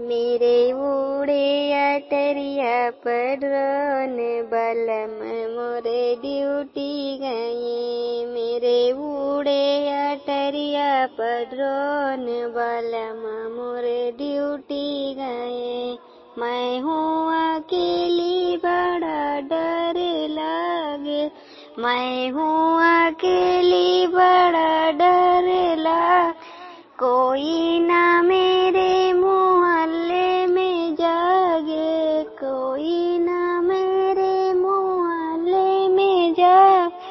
मेरे उड़े अटरिया पर ड्रोन बलम मोरे ड्यूटी गए। मेरे उड़े अटरिया पर ड्रोन बलम मोरे ड्यूटी गए। मैं हूँ अकेली बड़ा डर लागे। मैं हूँ अकेली बड़ा डर लागे। कोई ना मेरे मोहल्ले में जागे। कोई ना मेरे मोहल्ले में जागे।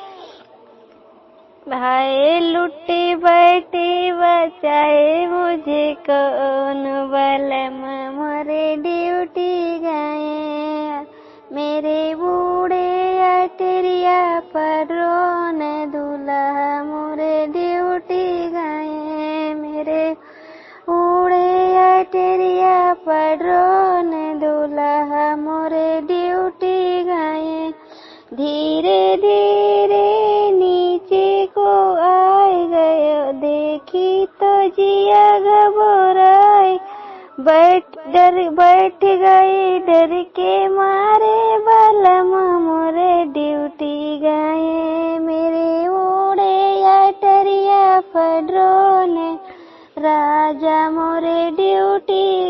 भाई लुटे बैठे बचाए मुझे कौन बलम मोरे ड्यूटी गए। मेरे बूढ़े अटरिया पर रोन दूल्हा मोरे ड्यूटी गए। मेरे बूढ़े अटरिया पर रोन दूल्हा मोरे ड्यूटी गए। धीरे धीरे नीचे को आए गए। देखी तो जिया घबराए। बैठ गई डर के मारे बलम मोरे ड्यूटी गए। मेरे उड़े अटरिया पर ड्रोन राजा मोरे ड्यूटी